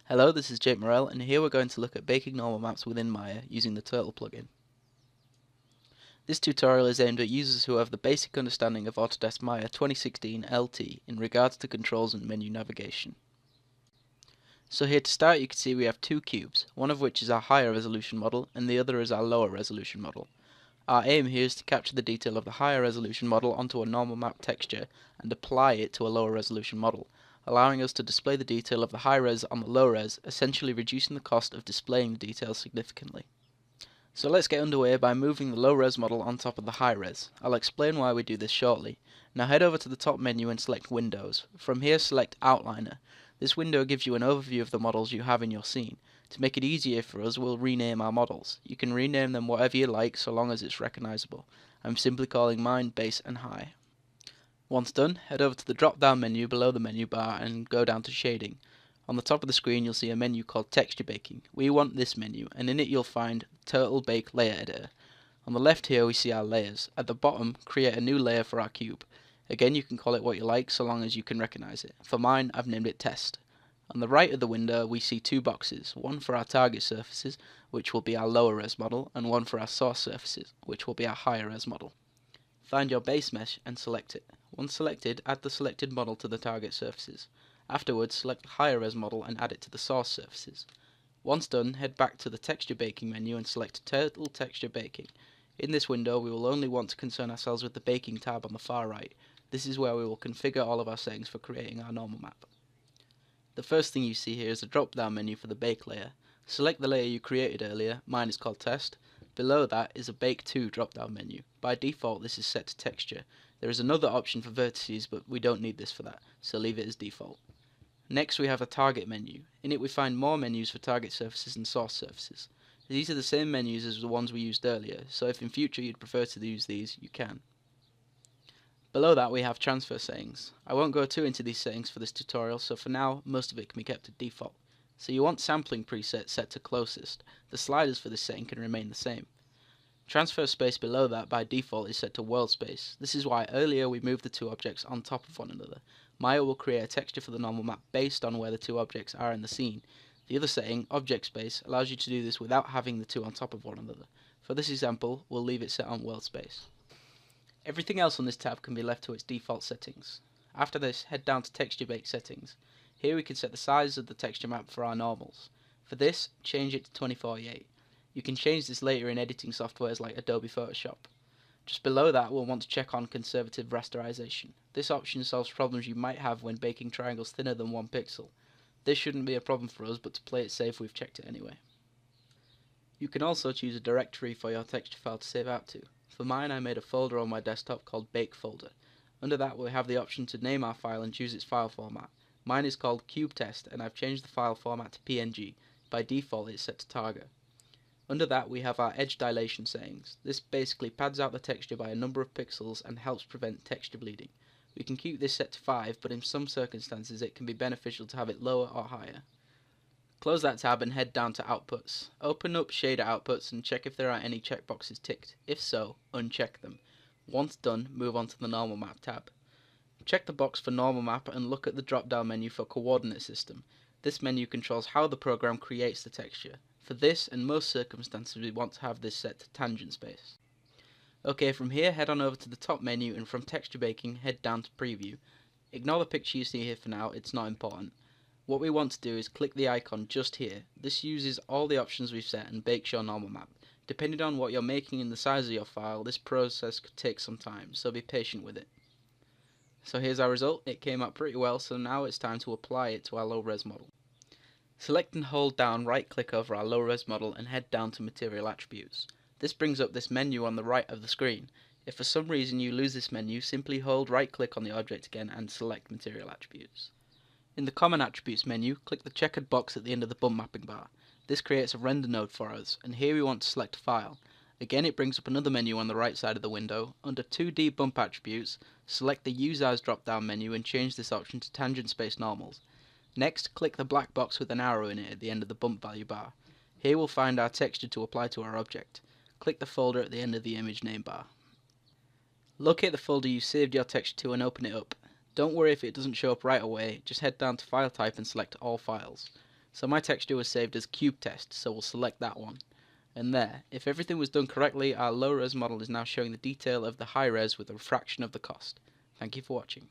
Hello, this is Jake Morrell, and here we're going to look at baking normal maps within Maya using the Turtle plugin. This tutorial is aimed at users who have the basic understanding of Autodesk Maya 2016 LT in regards to controls and menu navigation. So here to start you can see we have two cubes, one of which is our higher resolution model and the other is our lower resolution model. Our aim here is to capture the detail of the higher resolution model onto a normal map texture and apply it to a lower resolution model, allowing us to display the detail of the high res on the low res, essentially reducing the cost of displaying the details significantly. So let's get underway by moving the low res model on top of the high res. I'll explain why we do this shortly. Now head over to the top menu and select Windows. From here select Outliner. This window gives you an overview of the models you have in your scene. To make it easier for us, we'll rename our models. You can rename them whatever you like so long as it's recognizable. I'm simply calling mine Base and High. Once done, head over to the drop down menu below the menu bar and go down to Shading. On the top of the screen you'll see a menu called Texture Baking. We want this menu, and in it you'll find Turtle Bake Layer Editor. On the left here we see our layers. At the bottom, create a new layer for our cube. Again, you can call it what you like so long as you can recognize it. For mine, I've named it Test. On the right of the window we see two boxes, one for our target surfaces, which will be our lower res model, and one for our source surfaces, which will be our higher res model. Find your base mesh and select it. Once selected, add the selected model to the target surfaces. Afterwards, select the higher res model and add it to the source surfaces. Once done, head back to the Texture Baking menu and select Turtle Texture Baking. In this window, we will only want to concern ourselves with the Baking tab on the far right. This is where we will configure all of our settings for creating our normal map. The first thing you see here is a drop-down menu for the Bake layer. Select the layer you created earlier, mine is called Test. Below that is a Bake 2 drop-down menu. By default this is set to Texture. There is another option for vertices, but we don't need this for that, so leave it as default. Next we have a Target menu. In it we find more menus for target surfaces and source surfaces. These are the same menus as the ones we used earlier, so if in future you'd prefer to use these, you can. Below that we have transfer settings. I won't go too into these settings for this tutorial, so for now most of it can be kept at default. So you want sampling preset set to closest. The sliders for this setting can remain the same. Transfer space below that by default is set to world space. This is why earlier we moved the two objects on top of one another. Maya will create a texture for the normal map based on where the two objects are in the scene. The other setting, object space, allows you to do this without having the two on top of one another. For this example, we'll leave it set on world space. Everything else on this tab can be left to its default settings. After this, head down to Texture Bake settings. Here we can set the size of the texture map for our normals. For this, change it to 2048. You can change this later in editing softwares like Adobe Photoshop. Just below that, we'll want to check on conservative rasterization. This option solves problems you might have when baking triangles thinner than 1 pixel. This shouldn't be a problem for us, but to play it safe we've checked it anyway. You can also choose a directory for your texture file to save out to. For mine, I made a folder on my desktop called Bake Folder. Under that we have the option to name our file and choose its file format. Mine is called CubeTest and I've changed the file format to PNG. By default it's set to Targa. Under that we have our edge dilation settings. This basically pads out the texture by a number of pixels and helps prevent texture bleeding. We can keep this set to 5, but in some circumstances it can be beneficial to have it lower or higher. Close that tab and head down to Outputs. Open up Shader Outputs and check if there are any checkboxes ticked. If so, uncheck them. Once done, move on to the Normal Map tab. Check the box for Normal Map and look at the drop-down menu for Coordinate System. This menu controls how the program creates the texture. For this and most circumstances we want to have this set to Tangent Space. Okay, from here head on over to the top menu and from Texture Baking head down to Preview. Ignore the picture you see here for now, it's not important. What we want to do is click the icon just here. This uses all the options we've set and bakes your normal map. Depending on what you're making and the size of your file, this process could take some time, so be patient with it. So here's our result. It came out pretty well, so now it's time to apply it to our low res model. Select and hold down right click over our low res model and head down to Material Attributes. This brings up this menu on the right of the screen. If for some reason you lose this menu, simply hold right click on the object again and select Material Attributes. In the Common Attributes menu, click the checkered box at the end of the bump mapping bar. This creates a render node for us, and here we want to select File. Again it brings up another menu on the right side of the window. Under 2D Bump Attributes, select the Use As drop down menu and change this option to Tangent Space Normals. Next, click the black box with an arrow in it at the end of the bump value bar. Here we'll find our texture to apply to our object. Click the folder at the end of the image name bar. Locate the folder you saved your texture to and open it up. Don't worry if it doesn't show up right away, just head down to File Type and select All Files. So my texture was saved as cube test, so we'll select that one. And there, if everything was done correctly, our low res model is now showing the detail of the high res with a fraction of the cost. Thank you for watching.